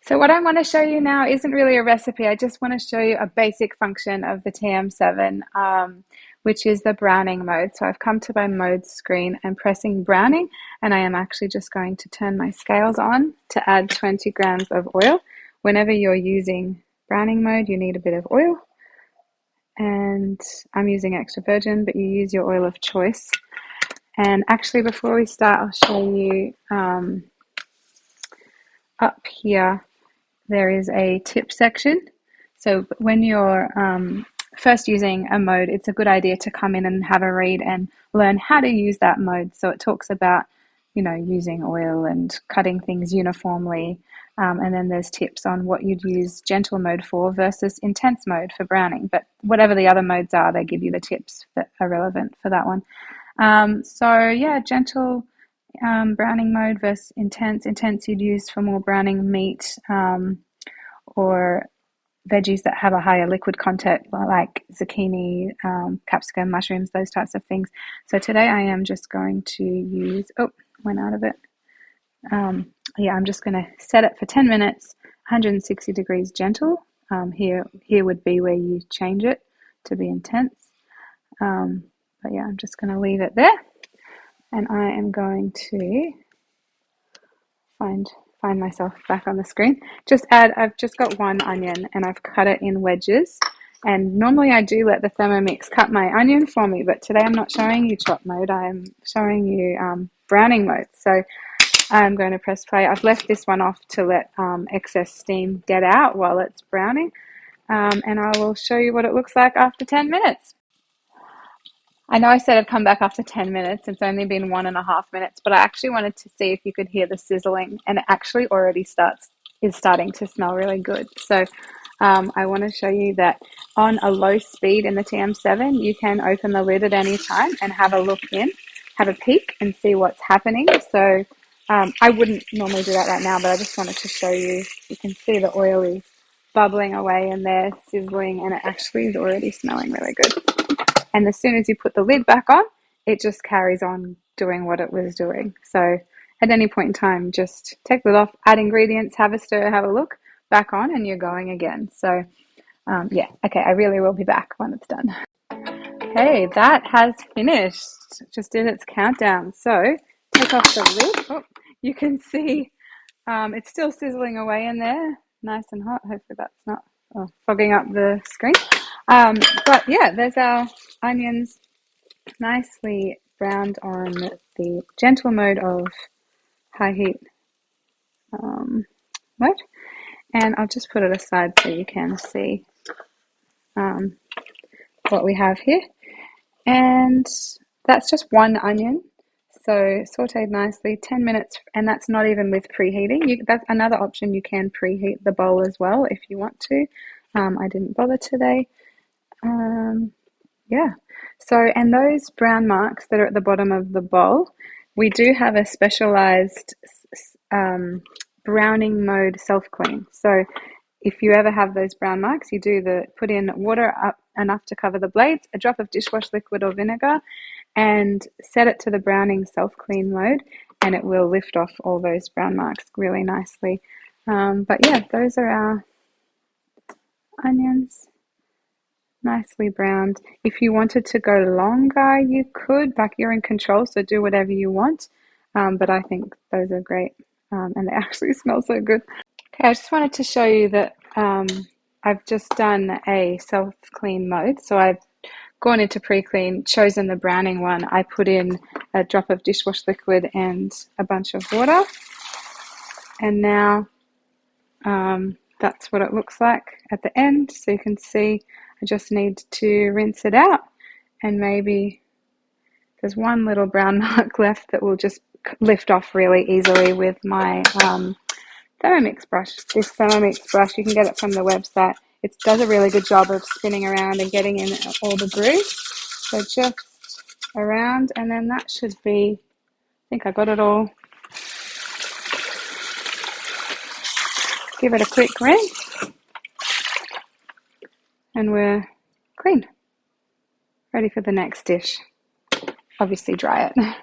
So what I want to show you now isn't really a recipe. I just want to show you a basic function of the TM7, which is the browning mode. So I've come to my mode screen and pressing browning, and I am actually just going to turn my scales on to add 20 grams of oil. Whenever you're using browning mode, you need a bit of oil, and I'm using extra virgin, but you use your oil of choice. And actually, before we start, I'll show you up here. There is a tip section. So when you're first using a mode, it's a good idea to come in and have a read and learn how to use that mode. So it talks about, using oil and cutting things uniformly. And then there's tips on what you'd use gentle mode for versus intense mode for browning. But whatever the other modes are, they give you the tips that are relevant for that one. So yeah, gentle browning mode versus intense. Intense you'd use for more browning meat or veggies that have a higher liquid content, like zucchini, capsicum, mushrooms, those types of things. So today I am just going to use, went out of it. I'm just going to set it for 10 minutes, 160 degrees gentle. Here would be where you change it to be intense. But yeah, I'm just going to leave it there. And I am going to find myself back on the screen. I've just got one onion and I've cut it in wedges. And normally I do let the Thermomix cut my onion for me, but today I'm not showing you chop mode. I'm showing you browning mode. So I'm going to press play. I've left this one off to let excess steam get out while it's browning. And I will show you what it looks like after 10 minutes. I know I said I'd come back after 10 minutes. It's only been 1.5 minutes, but I actually wanted to see if you could hear the sizzling, and it actually already is starting to smell really good. So I want to show you that on a low speed in the TM7, you can open the lid at any time and have a look in, have a peek and see what's happening. So I wouldn't normally do that right now, but I just wanted to show you. You can see the oil is bubbling away in there, sizzling, and it actually is already smelling really good. And as soon as you put the lid back on, it just carries on doing what it was doing. So at any point in time, just take the lid off, add ingredients, have a stir, have a look, back on, and you're going again. So okay, I really will be back when it's done. Okay, that has finished. Just did its countdown. So take off the lid. Oh, you can see it's still sizzling away in there, nice and hot. Hopefully that's not fogging up the screen. But yeah, there's our onions nicely browned on the gentle mode of high heat mode. And I'll just put it aside so you can see what we have here. And that's just one onion. So sauteed nicely, 10 minutes, and that's not even with preheating. That's another option. You can preheat the bowl as well if you want to. I didn't bother today. Yeah. So, and those brown marks that are at the bottom of the bowl, we do have a specialized browning mode self-clean. So if you ever have those brown marks, you put in water up enough to cover the blades, a drop of dishwash liquid or vinegar, and set it to the browning self-clean mode, and it will lift off all those brown marks really nicely. But yeah, those are our onions, nicely browned. If you wanted to go longer, you could, like, you're in control, so do whatever you want. But I think those are great, and they actually smell so good. Okay, I just wanted to show you that I've just done a self-clean mode. So I've gone into pre-clean, chosen the browning one. I put in a drop of dishwash liquid and a bunch of water. And now that's what it looks like at the end. So you can see I just need to rinse it out. And maybe there's one little brown mark left that will just lift off really easily with my Thermomix brush. This Thermomix brush, you can get it from the website. It does a really good job of spinning around and getting in all the grooves. So just around, and then that should be, I think I got it all. Give it a quick rinse, and we're clean. Ready for the next dish. Obviously dry it.